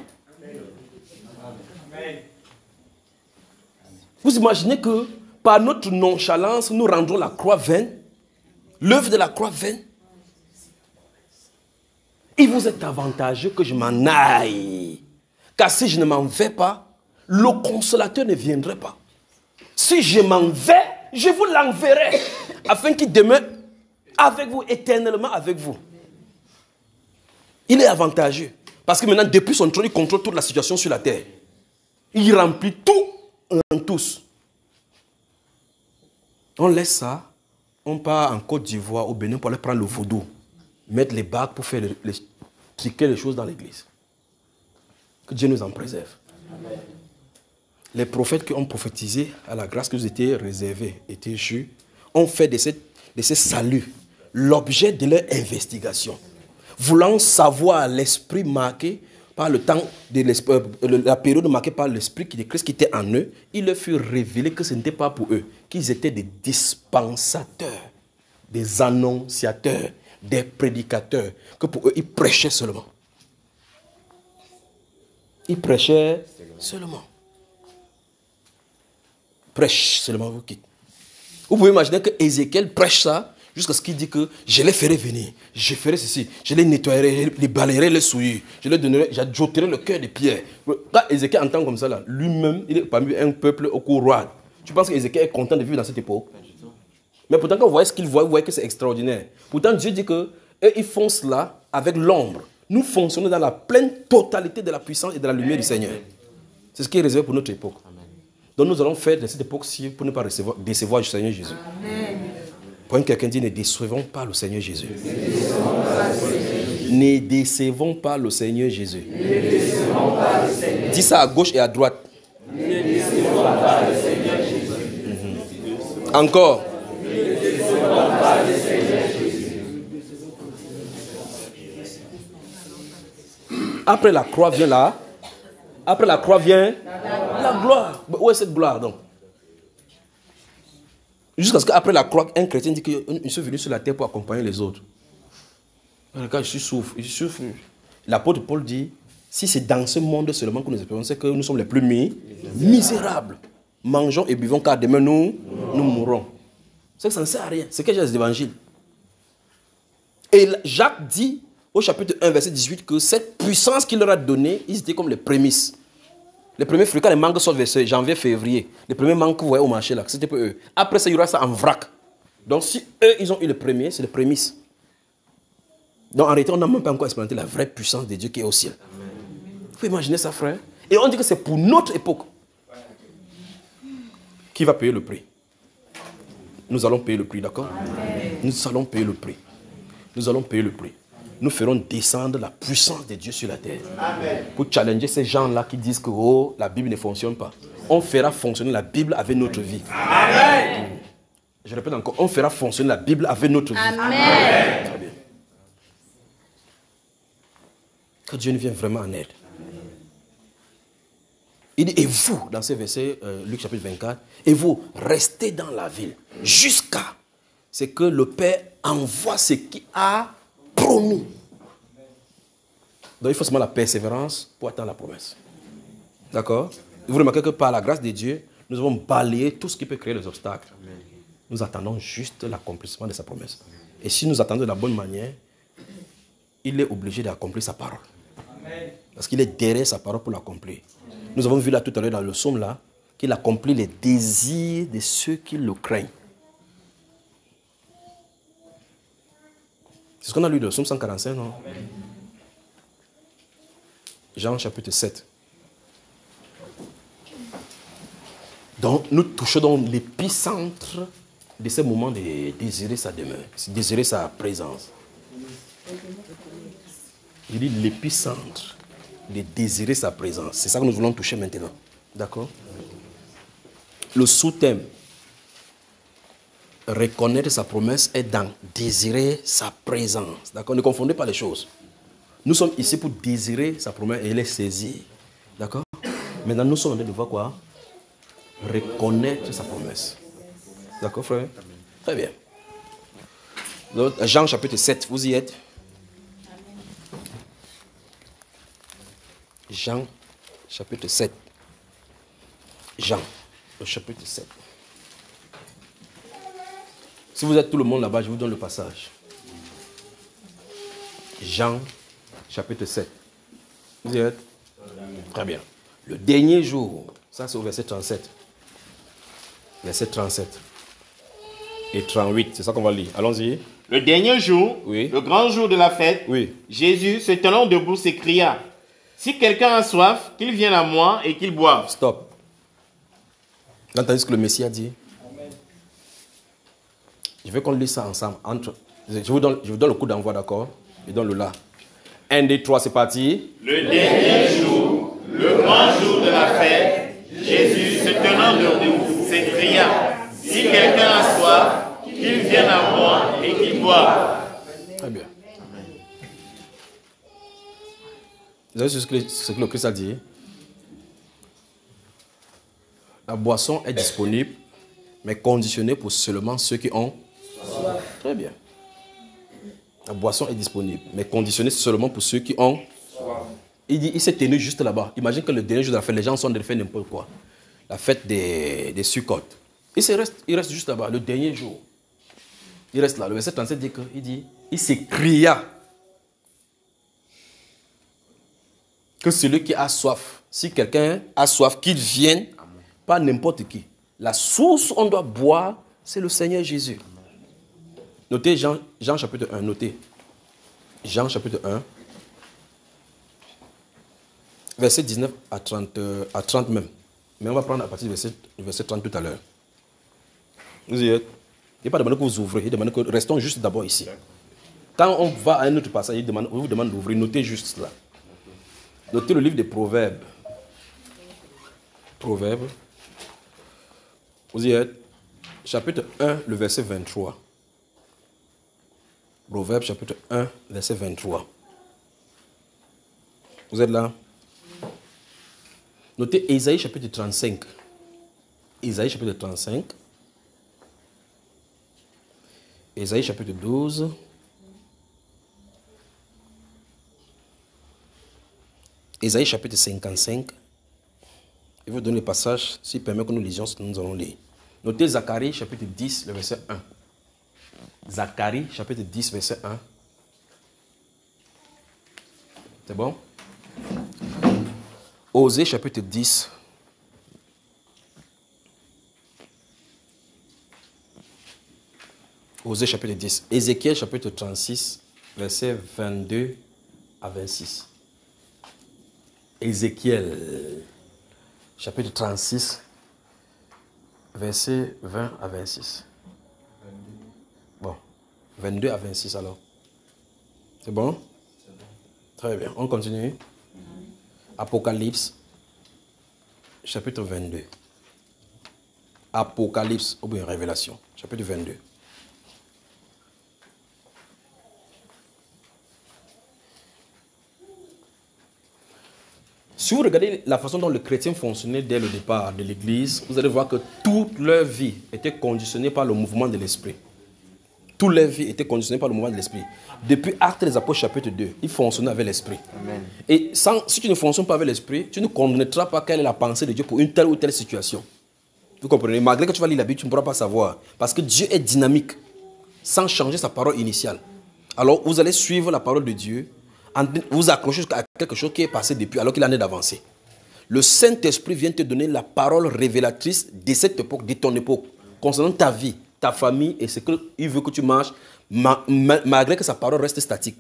Vous imaginez que par notre nonchalance, nous rendons la croix vaine, l'œuvre de la croix vaine. Il vous est avantageux que je m'en aille. Car si je ne m'en vais pas, le consolateur ne viendrait pas. Si je m'en vais, je vous l'enverrai, afin qu'il demeure avec vous, éternellement avec vous. Il est avantageux. Parce que maintenant, depuis son trône, il contrôle toute la situation sur la terre. Il remplit tout en tous. On laisse ça, on part en Côte d'Ivoire, au Bénin, pour aller prendre le vaudou, mettre les bagues pour faire triquer les choses dans l'église. Que Dieu nous en préserve. Amen. Les prophètes qui ont prophétisé à la grâce que vous étiez réservés, étaient jus, ont fait de ces saluts l'objet de leur investigation. Voulant savoir l'esprit marqué par le temps, la période marquée par l'esprit de Christ qui était en eux, il leur fut révélé que ce n'était pas pour eux, qu'ils étaient des dispensateurs, des annonciateurs, des prédicateurs, que pour eux, ils prêchaient seulement. Ils prêchaient seulement. Prêche seulement, vous quittez. Vous pouvez imaginer que Ézéchiel prêche ça jusqu'à ce qu'il dit que je les ferai venir, je ferai ceci, je les nettoyerai, les balayerai, les souiller, je les donnerai, j'adjoterai le cœur de pierre. Quand Ézéchiel entend comme ça, là, lui-même, il est parmi un peuple au cours roi. Tu penses qu'Ézéchiel est content de vivre dans cette époque? Mais pourtant, quand vous voyez ce qu'il voit, vous voyez que c'est extraordinaire. Pourtant, Dieu dit que eux, ils font cela avec l'ombre. Nous fonctionnons dans la pleine totalité de la puissance et de la lumière du Seigneur. C'est ce qui est réservé pour notre époque. Donc nous allons faire de cette époque-ci pour ne pas décevoir le Seigneur Jésus. Amen. Quand quelqu'un dit ne décevons pas le Seigneur Jésus. Ne décevons pas le Seigneur Jésus. Dis ça à gauche et à droite. Ne décevons pas le Seigneur Jésus. Encore. Ne décevons pas le Seigneur Jésus. Après la croix vient là. Après la croix vient la gloire. Où est cette gloire donc? Jusqu'à ce qu'après la croix, un chrétien dit que je suis venu sur la terre pour accompagner les autres. Quand je souffre. L'apôtre Paul dit, si c'est dans ce monde seulement que nous espérons, c'est que nous sommes les plus misérables. Mangeons et buvons car demain nous mourrons. C'est que ça ne sert à rien. C'est que j'ai les évangiles. Et Jacques dit au chapitre 1, verset 18, que cette puissance qu'il leur a donnée, ils étaient comme les prémices. Les premiers fruits, quand les mangues sortent vers janvier, février, les premiers mangues que vous voyez au marché, là, c'était pour eux. Après ça, il y aura ça en vrac. Donc si eux, ils ont eu le premier, c'est les prémices. Donc en réalité, on n'a même pas encore expérimenté la vraie puissance de Dieu qui est au ciel. Vous pouvez imaginer ça, frère? Et on dit que c'est pour notre époque. Qui va payer le prix? Nous allons payer le prix, d'accord? Nous allons payer le prix. Nous allons payer le prix. Nous ferons descendre la puissance de Dieu sur la terre. Amen. Pour challenger ces gens-là qui disent que la Bible ne fonctionne pas. On fera fonctionner la Bible avec notre vie. Amen. Je répète encore, on fera fonctionner la Bible avec notre vie. Amen. Très bien. Que Dieu nous vienne vraiment en aide. Il dit, et vous, dans ce verset, Luc chapitre 24, et vous, restez dans la ville jusqu'à ce que le Père envoie ce qui a promis. Donc il faut seulement la persévérance pour atteindre la promesse. D'accord? Vous remarquez que par la grâce de Dieu, nous avons balayé tout ce qui peut créer des obstacles. Amen. Nous attendons juste l'accomplissement de sa promesse. Et si nous attendons de la bonne manière, il est obligé d'accomplir sa parole. Amen. Parce qu'il est derrière sa parole pour l'accomplir. Nous avons vu là tout à l'heure dans le psaume là, qu'il accomplit les désirs de ceux qui le craignent. C'est ce qu'on a lu dans le psaume 145, non? Amen. Jean chapitre 7. Donc, nous touchons dans l'épicentre de ces moments de désirer sa demeure, désirer sa présence. Il dit l'épicentre de désirer sa présence. C'est ça que nous voulons toucher maintenant. D'accord? Le sous-thème, reconnaître sa promesse est dans désirer sa présence. D'accord? Ne confondez pas les choses. Nous sommes ici pour désirer sa promesse et les saisir. D'accord? Maintenant, nous sommes en train de voir quoi? Reconnaître sa promesse. D'accord, frère? Très bien. Donc, Jean chapitre 7, vous y êtes? Jean chapitre 7. Jean, le chapitre 7. Si vous êtes tout le monde là-bas, je vous donne le passage. Jean chapitre 7. Vous y êtes? Très bien. Le dernier jour, ça c'est au verset 37. Verset 37 et 38, c'est ça qu'on va lire. Allons-y. Le dernier jour, oui. Le grand jour de la fête, oui. Jésus, se tenant debout, s'écria, « Si quelqu'un a soif, qu'il vienne à moi et qu'il boive. » Stop. Vous entendez ce que le Messie a dit? Amen. Je veux qu'on lise ça ensemble. Je vous donne le coup d'envoi, d'accord? Je donne le là. 1, 2, 3, c'est parti. Le dernier jour, le grand jour de la fête, Jésus, se tenant debout, s'écria, « Si quelqu'un a soif, qu'il vienne à moi et qu'il boive. » Très bien. Vous savez ce que le Christ a dit? La boisson est disponible, mais conditionnée pour seulement ceux qui ont soif. Très bien. La boisson est disponible, mais conditionnée seulement pour ceux qui ont soif. Il s'est tenu juste là-bas. Imagine que le dernier jour de la fête, les gens sont en train de faire n'importe quoi. La fête des Sukkot. Il reste juste là-bas, le dernier jour. Il reste là. Le verset 37 dit il s'écria que celui qui a soif, si quelqu'un a soif, qu'il vienne, pas n'importe qui. La source où on doit boire, c'est le Seigneur Jésus. Notez Jean chapitre 1, notez. Jean chapitre 1, verset 19 à 30 même. Mais on va prendre à partir du verset 30 tout à l'heure. Vous y êtes. Il n'est pas demandé que vous ouvrez, il demande que restons juste d'abord ici. Quand on va à un autre passage, on vous demande d'ouvrir, notez juste cela. Notez le livre des Proverbes. Proverbes. Vous y êtes. Chapitre 1, le verset 23. Proverbes, chapitre 1, verset 23. Vous êtes là? Notez Ésaïe, chapitre 35. Ésaïe, chapitre 35. Ésaïe, chapitre 12. Ésaïe, chapitre 55. Je vais vous donner le passage, s'il permet que nous lisions ce que nous allons lire. Notez Zacharie, chapitre 10, le verset 1. Zacharie, chapitre 10, verset 1. C'est bon? Osée, chapitre 10. Osée, chapitre 10. Ézéchiel, chapitre 36, verset 22 à 26. Ézéchiel, chapitre 36, verset 20 à 26. Bon, 22 à 26 alors. C'est bon? Très bien, on continue. Apocalypse, chapitre 22. Apocalypse, ou bien Révélation, chapitre 22. Si vous regardez la façon dont les chrétiens fonctionnaient dès le départ de l'Église, vous allez voir que toute leur vie était conditionnée par le mouvement de l'Esprit. Toute leur vie était conditionnée par le mouvement de l'Esprit. Depuis Actes des Apôtres chapitre 2, ils fonctionnaient avec l'Esprit. Et si tu ne fonctionnes pas avec l'Esprit, tu ne connaîtras pas quelle est la pensée de Dieu pour une telle ou telle situation. Vous comprenez? Malgré que tu vas lire la Bible, tu ne pourras pas savoir. Parce que Dieu est dynamique, sans changer sa parole initiale. Alors, vous allez suivre la parole de Dieu, vous accrochez à quelque chose qui est passé depuis, alors qu'il en est d'avancé. Le Saint-Esprit vient te donner la parole révélatrice de cette époque, de ton époque, concernant ta vie, ta famille et ce qu'il veut que tu marches, malgré que sa parole reste statique.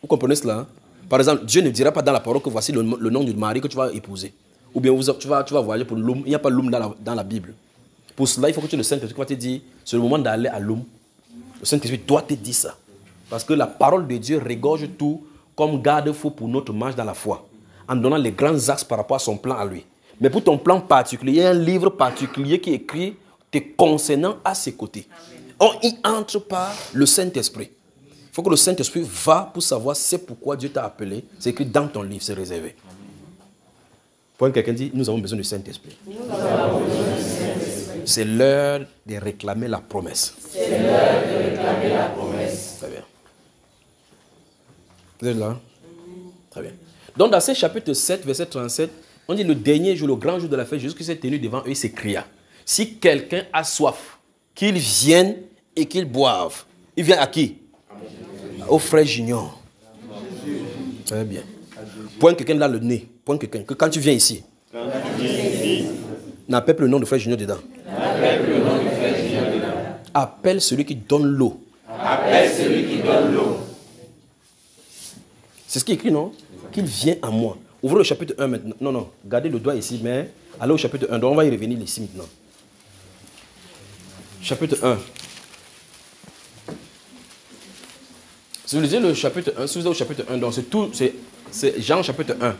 Vous comprenez cela? Par exemple, Dieu ne dira pas dans la parole que voici le nom du mari que tu vas épouser. Ou bien tu vas voyager pour l'homme. Il n'y a pas l'homme dans la Bible. Pour cela, il faut que tu le Saint-Esprit va te dire, c'est le moment d'aller à l'homme. Le Saint-Esprit doit te dire ça. Parce que la parole de Dieu regorge tout comme garde-fou pour notre marche dans la foi, en donnant les grands axes par rapport à son plan à lui. Mais pour ton plan particulier, il y a un livre particulier qui est écrit te concernant à ses côtés. On y entre par le Saint-Esprit. Il faut que le Saint-Esprit va pour savoir c'est pourquoi Dieu t'a appelé. C'est écrit dans ton livre, c'est réservé. Quand quelqu'un dit, nous avons besoin du Saint-Esprit. C'est l'heure de réclamer la promesse. C'est l'heure de réclamer la promesse. Très bien. Vous êtes là? Très bien. Donc dans ce chapitre 7, verset 37, on dit le dernier jour, le grand jour de la fête, Jésus qui s'est tenu devant eux, il s'écria. Si quelqu'un a soif, qu'il vienne et qu'il boive. Il vient à qui? Au frère Junior. Très bien. Pointe quelqu'un là le nez. Pointe quelqu'un. Que quand tu viens ici, n'appelle plus le nom de frère Junior dedans. Appelle celui qui donne l'eau. Appelle celui qui donne l'eau. C'est ce qui est écrit, non? Qu'il vient à moi. Ouvrez le chapitre 1 maintenant. Non, gardez le doigt ici, mais allez au chapitre 1. Donc on va y revenir ici maintenant. Chapitre 1. Si vous lisez le chapitre 1, si vous êtes au chapitre 1, donc c'est Jean chapitre 1.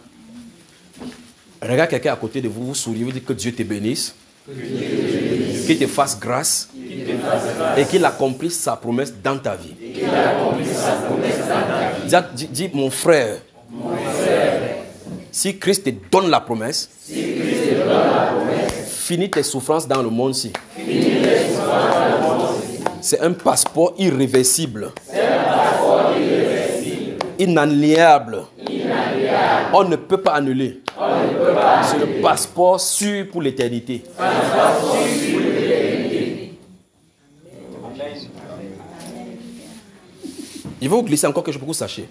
Regarde quelqu'un à côté de vous, vous souriez, vous dites que Dieu te bénisse, qu'il te fasse grâce et qu'il accomplisse sa promesse dans ta vie. Dis mon frère, si Christ te donne la promesse, finis tes souffrances dans le monde-ci. C'est un passeport irréversible. Inaliénable. On ne peut pas annuler. C'est le passeport sûr pour l'éternité. Je vais vous glisser encore quelque chose pour que vous sachiez.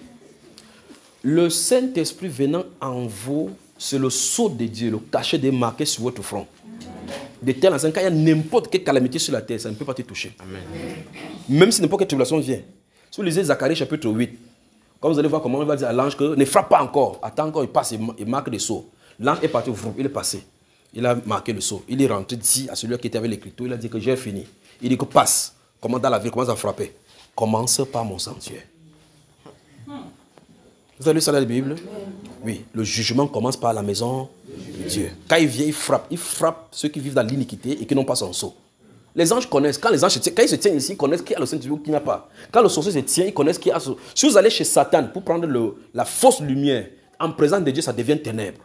Le Saint-Esprit venant en vous, c'est le sceau de Dieu, le cachet démarqué sur votre front. De tel en quand il y a n'importe quelle calamité sur la terre, ça ne peut pas te toucher. Amen. Même si n'importe quelle tribulation vient. Si vous lisez Zacharie chapitre 8, quand vous allez voir comment il va dire à l'ange que ne frappe pas encore, attends encore, il passe, il marque des sceaux. L'ange est parti, il est passé. Il a marqué le sceau. Il est rentré d'ici à celui qui était avec l'écriture. Il a dit que j'ai fini. Il dit que passe. Comment dans la ville, commence à frapper. Commence par mon sanctuaire. Vous avez lu ça dans la Bible? Oui. Le jugement commence par la maison de Dieu. Quand il vient, il frappe. Il frappe ceux qui vivent dans l'iniquité et qui n'ont pas son sceau. Les anges connaissent. Quand ils se tiennent ici, ils connaissent qui a le Saint-Esprit ou qui n'a pas. Quand le sorcier se tient, ils connaissent qui a. Si vous allez chez Satan pour prendre la fausse lumière, en présence de Dieu, ça devient ténèbres.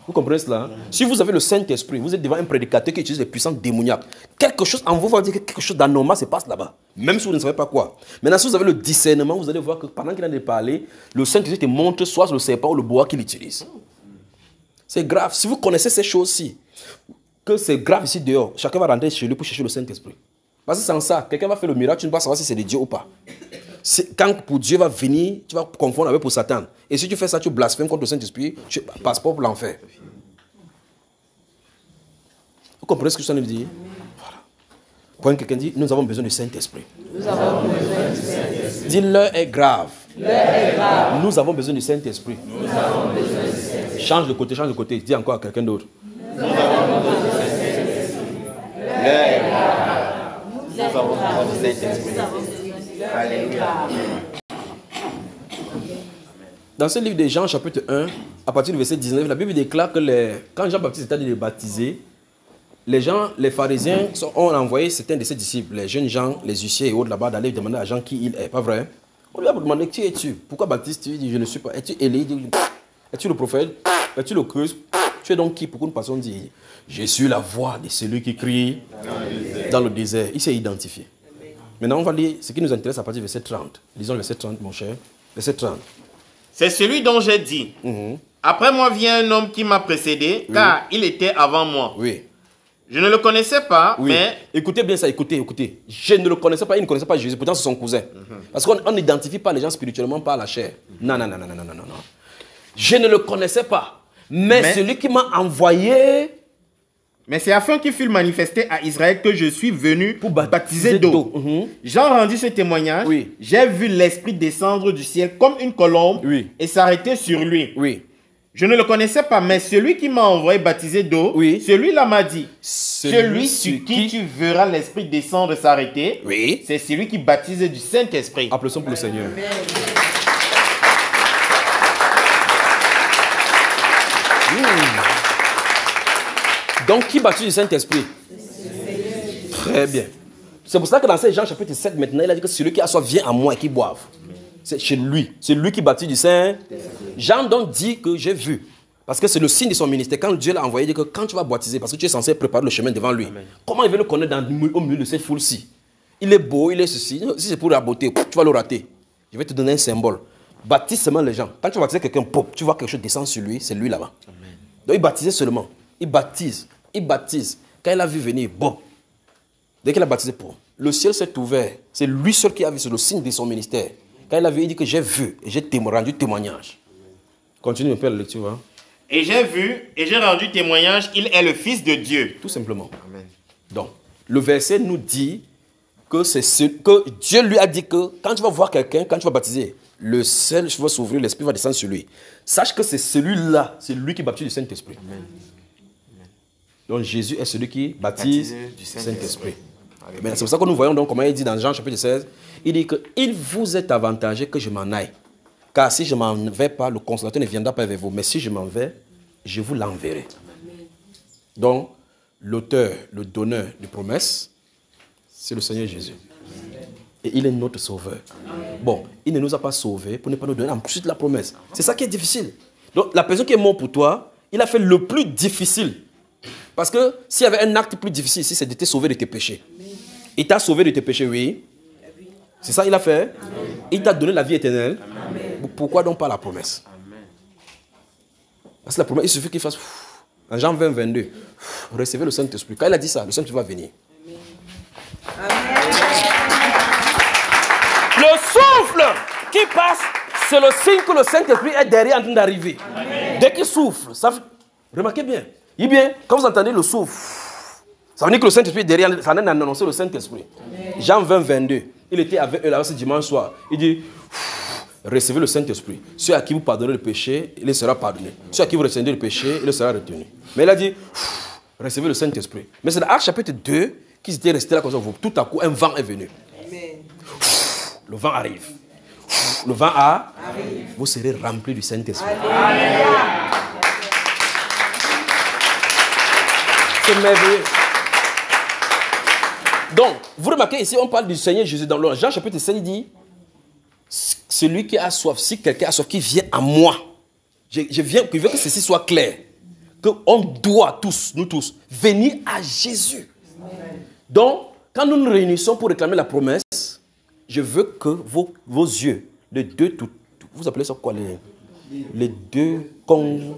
Vous comprenez cela? Si vous avez le Saint-Esprit, vous êtes devant un prédicateur qui utilise les puissances démoniaques. Quelque chose en vous va dire que quelque chose d'anormal se passe là-bas. Même si vous ne savez pas quoi. Maintenant, si vous avez le discernement, vous allez voir que pendant qu'il est en train de parler, le Saint-Esprit te montre soit le serpent ou le bois qu'il utilise. C'est grave. Si vous connaissez ces choses-ci, que c'est grave ici dehors, chacun va rentrer chez lui pour chercher le Saint-Esprit. Parce que sans ça, quelqu'un va faire le miracle, tu ne peux pas savoir si c'est de Dieu ou pas. Quand pour Dieu va venir, tu vas confondre avec pour Satan. Et si tu fais ça, tu blasphèmes contre le Saint-Esprit, tu passes pas pour l'enfer. Vous comprenez ce que je suis en train de dire? Voilà. Quand quelqu'un dit, nous avons besoin du Saint-Esprit. Nous avons besoin du Saint-Esprit. Dis, l'heure est grave. L'heure est grave. Nous avons besoin du Saint-Esprit. Nous avons besoin du Saint-Esprit. Change de côté, change de côté. Dis encore à quelqu'un d'autre. Nous avons besoin du Saint-Esprit. L'heure est grave. Nous avons besoin du Saint-Esprit. Alléluia. Dans ce livre de Jean, chapitre 1, à partir du verset 19, la Bible déclare que quand Jean-Baptiste était de baptiser, les pharisiens ont envoyé certains de ses disciples, les jeunes gens, les huissiers et autres là-bas, d'aller demander à Jean qui il est. Pas vrai? On lui a demandé qui es-tu? Pourquoi Baptiste? Il dit je ne suis pas. Es-tu Élie? Es-tu le prophète? Es-tu le Christ? Tu es donc qui? Pourquoi une personne dit je suis la voix de celui qui crie dans le désert. Il s'est identifié. Maintenant, on va lire ce qui nous intéresse à partir du verset 30. Lisons le verset 30, mon cher. Verset 30. C'est celui dont j'ai dit. Après moi vient un homme qui m'a précédé, car il était avant moi. Oui. Je ne le connaissais pas, mais... Écoutez bien ça, écoutez. Je ne le connaissais pas, il ne connaissait pas Jésus, pourtant c'est son cousin. Parce qu'on n'identifie pas les gens spirituellement par la chair. Non. Je ne le connaissais pas, mais celui qui m'a envoyé... Mais c'est afin qu'il fût manifesté à Israël que je suis venu pour baptiser d'eau. Jean rendit ce témoignage. Oui. J'ai vu l'Esprit descendre du ciel comme une colombe et s'arrêter sur lui. Oui. Je ne le connaissais pas, mais celui qui m'a envoyé baptiser d'eau, celui-là m'a dit, celui sur qui tu verras l'Esprit descendre et s'arrêter, c'est celui qui baptise du Saint-Esprit. Applaudissons pour le Seigneur. Donc, qui baptise du Saint-Esprit? Très bien. C'est pour ça que dans Jean chapitre 7, maintenant, il a dit que celui qui a soif vient à moi et qui boive. C'est chez lui. C'est lui qui baptise du Saint-Esprit. Jean donc dit que j'ai vu. Parce que c'est le signe de son ministère. Quand Dieu l'a envoyé, il dit que quand tu vas baptiser, parce que tu es censé préparer le chemin devant lui. Amen. Comment il veut le connaître au milieu de cette foule-ci? Il est beau, il est ceci. Si c'est pour la beauté, tu vas le rater. Je vais te donner un symbole. Baptise seulement les gens. Quand tu vas baptiser quelqu'un, tu vois quelque chose descendre sur lui, c'est lui là-bas. Donc il baptisait seulement. Il baptise. Quand il a vu venir, bon. Dès qu'il a baptisé, le ciel s'est ouvert. C'est lui seul qui a vu, c'est le signe de son ministère. Quand il a vu, il dit que j'ai vu et j'ai rendu témoignage. Continue un peu la lecture. Hein? Et j'ai vu et j'ai rendu témoignage, il est le Fils de Dieu. Tout simplement. Amen. Donc, le verset nous dit que Dieu lui a dit que quand tu vas voir quelqu'un, quand tu vas baptiser, le ciel va s'ouvrir, l'Esprit va descendre sur lui. Sache que c'est celui-là, c'est lui qui baptise du Saint-Esprit. Amen. Donc Jésus est celui qui baptise du Saint-Esprit. C'est pour ça que nous voyons donc comment il dit dans Jean chapitre 16, il dit que il vous est avantageux que je m'en aille. Car si je ne m'en vais pas, le consolateur ne viendra pas avec vous. Mais si je m'en vais, je vous l'enverrai. Donc, l'auteur, le donneur de promesses, c'est le Seigneur Jésus. Et il est notre sauveur. Bon, il ne nous a pas sauvés pour ne pas nous donner ensuite la promesse. C'est ça qui est difficile. Donc, la personne qui est morte pour toi, il a fait le plus difficile. Parce que s'il y avait un acte plus difficile ici, c'est de te sauver de tes péchés. Il t'a sauvé de tes péchés, oui. C'est ça qu'il a fait. Il t'a donné la vie éternelle. Pourquoi donc pas la promesse? Parce que la promesse, il suffit qu'il fasse... En Jean 20, 22, recevez le Saint-Esprit. Quand il a dit ça, le Saint-Esprit va venir. Amen. Le souffle qui passe, c'est le signe que le Saint-Esprit est derrière en train d'arriver. Dès qu'il souffle, ça fait... Remarquez bien. Il bien, quand vous entendez le souffle, ça veut dire que le Saint-Esprit est derrière, ça vient d'annoncer le Saint-Esprit. Jean 20, 22, il était avec eux là ce dimanche soir. Il dit, recevez le Saint-Esprit. Ceux à qui vous pardonnez le péché, il leur sera pardonné. Ceux à qui vous retenez le péché, il leur sera retenu. Mais il a dit, recevez le Saint-Esprit. Mais c'est dans Actes chapitre 2 qu'ils étaient restés là comme ça. Tout à coup, un vent est venu. Amen. Le vent arrive. Le vent arrive. Vous serez remplis du Saint-Esprit. C'est merveilleux. Donc, vous remarquez ici, on parle du Seigneur Jésus. Dans Jean chapitre 7, il dit, celui qui a soif, si quelqu'un a soif, qui vient à moi. Je veux que ceci soit clair. Qu'on doit tous, nous tous, venir à Jésus. Donc, quand nous nous réunissons pour réclamer la promesse, je veux que vos yeux, les deux, vous appelez ça quoi, les deux, comment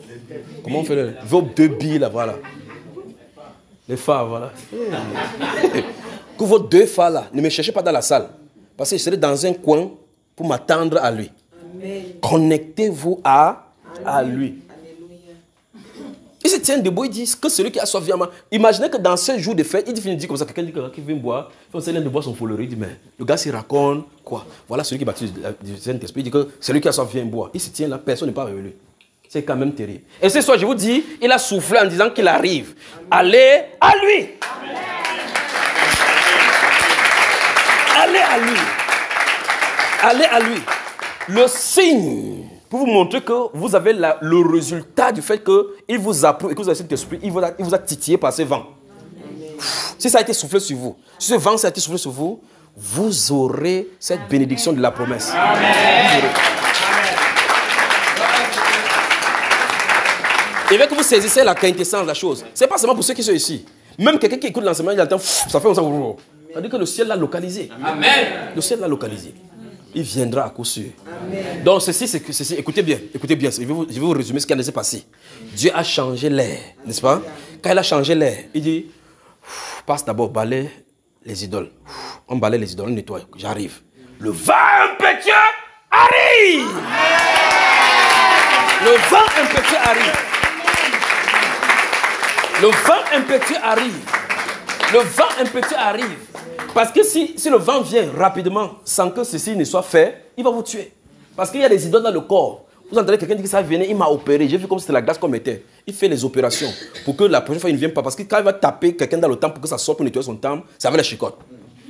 on fait vos deux billes là, voilà. Les phares, voilà. Que vos deux phares là, ne me cherchez pas dans la salle. Parce que je serai dans un coin pour m'attendre à lui. Connectez-vous à lui. Il se tient debout, il dit que celui qui a soif vient à moi. Imaginez que dans ce jour de fête, il dit comme ça, quelqu'un dit qu'il vient boire, il fait de boire son folerie, il dit mais le gars s'il raconte quoi. Voilà celui qui baptise du Saint-Esprit, il dit que celui qui a soif vient boire. Il se tient là, personne n'est pas révélé. C'est quand même terrible. Et ce soir, je vous dis, il a soufflé en disant qu'il arrive. Allez à lui. Allez à lui. Allez à lui. Le signe pour vous montrer que vous avez le résultat du fait qu'il vous a plu et que vous avez cet esprit, il vous a titillé par ce vent. Si ça a été soufflé sur vous, si ce vent ça a été soufflé sur vous, vous aurez cette bénédiction de la promesse. Amen. Et bien que vous saisissez la quintessence de la chose, ce n'est pas seulement pour ceux qui sont ici. Même quelqu'un qui écoute l'enseignement, il a le temps, ça fait comme ça. Ça veut dire que le ciel l'a localisé. Amen. Le ciel l'a localisé. Il viendra à coup sûr. Amen. Donc ceci, écoutez bien. Je vais vous résumer ce qui a laissé passer. Dieu a changé l'air, n'est-ce pas? Quand il a changé l'air, il dit, passe d'abord, balaye les idoles. On balaye les idoles, on nettoie, j'arrive. Le vent impétueux arrive. Le vent impétueux arrive. Le vent impétueux arrive. Le vent impétueux arrive. Parce que si le vent vient rapidement, sans que ceci ne soit fait, il va vous tuer. Parce qu'il y a des idoles dans le corps. Vous entendez quelqu'un dire que ça venait, il m'a opéré. J'ai vu comme c'était la glace qu'on mettait. Il fait les opérations pour que la prochaine fois, il ne vienne pas. Parce que quand il va taper quelqu'un dans le temple pour que ça sorte pour nettoyer son temple, ça va la chicote.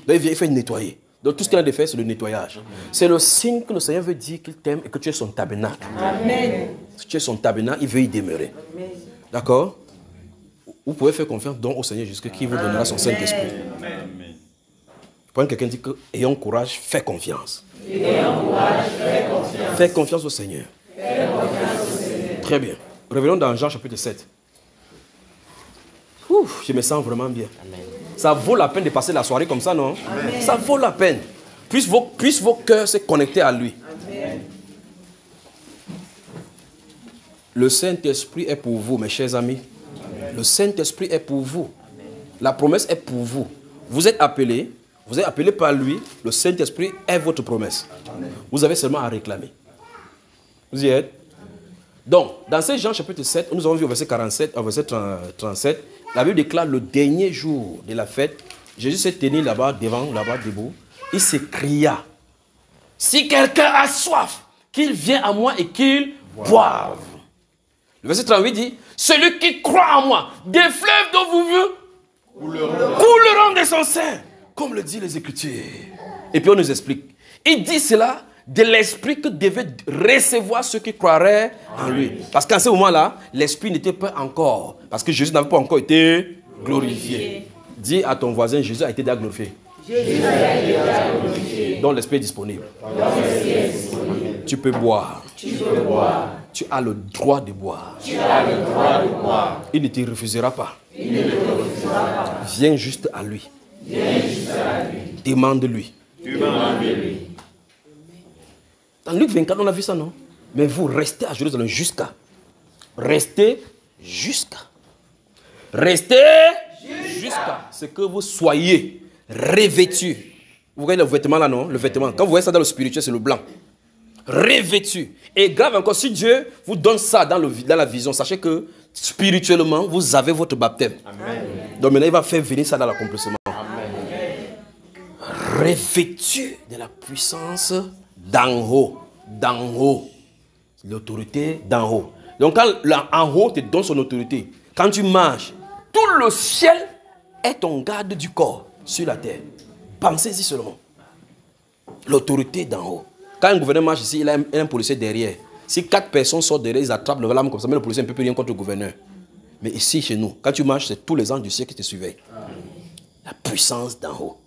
Donc il vient, il fait nettoyer. Donc tout ce qu'il a de faire, c'est le nettoyage. C'est le signe que le Seigneur veut dire qu'il t'aime et que tu es son tabernacle. Amen. Si tu es son tabernacle, il veut y demeurer. D'accord? Vous pouvez faire confiance donc au Seigneur jusqu'à qui vous donnera son Saint-Esprit. Quand quelqu'un dit que ayons courage, fais confiance. Fais confiance au Seigneur. Très bien. Revenons dans Jean chapitre 7. Ouf, je me sens vraiment bien. Amen. Ça vaut la peine de passer la soirée comme ça, non? Amen. Ça vaut la peine. Puisse vos cœurs se connecter à lui. Amen. Le Saint-Esprit est pour vous, mes chers amis. Amen. Le Saint-Esprit est pour vous. Amen. La promesse est pour vous. Vous êtes appelés par lui. Le Saint-Esprit est votre promesse. Amen. Vous avez seulement à réclamer. Vous y êtes? Donc, dans ce Jean chapitre 7, nous avons vu au verset 47, au verset 37, la Bible déclare le dernier jour de la fête, Jésus s'est tenu là-bas, debout. Il s'écria, si quelqu'un a soif, qu'il vienne à moi et qu'il boive. Le verset 38 dit, celui qui croit en moi, des fleuves d'eau vive couleront de son sein, comme le dit les Écritures. Et puis on nous explique. Il dit cela de l'esprit que devait recevoir ceux qui croiraient en lui. Parce qu'à ce moment-là, l'esprit n'était pas encore. Parce que Jésus n'avait pas encore été glorifié. Dis à ton voisin, Jésus a été déjà glorifié. Donc l'esprit est disponible. Tu peux boire. Tu as le droit de boire. Il ne te refusera pas. Viens juste à lui. Demande-lui. Dans Luc 24, on a vu ça, non? Mais vous restez à Jérusalem jusqu'à. Restez jusqu'à ce que vous soyez revêtus Vous voyez le vêtement là, non? Le vêtement. Quand vous voyez ça dans le spirituel, c'est le blanc. Revêtu. Et grave encore, si Dieu vous donne ça dans la vision, sachez que spirituellement, vous avez votre baptême. Amen. Donc maintenant, il va faire venir ça dans l'accomplissement. Revêtu de la puissance d'en haut. D'en haut. L'autorité d'en haut. Donc quand en haut te donne son autorité, quand tu marches, tout le ciel est ton garde du corps sur la terre. Pensez-y seulement. L'autorité d'en haut. Quand un gouverneur marche ici, il a un policier derrière. Si 4 personnes sortent derrière, ils attrapent le lame comme ça, mais le policier ne peut plus rien contre le gouverneur. Mais ici, chez nous, quand tu marches, c'est tous les anges du ciel qui te surveillent. La puissance d'en haut.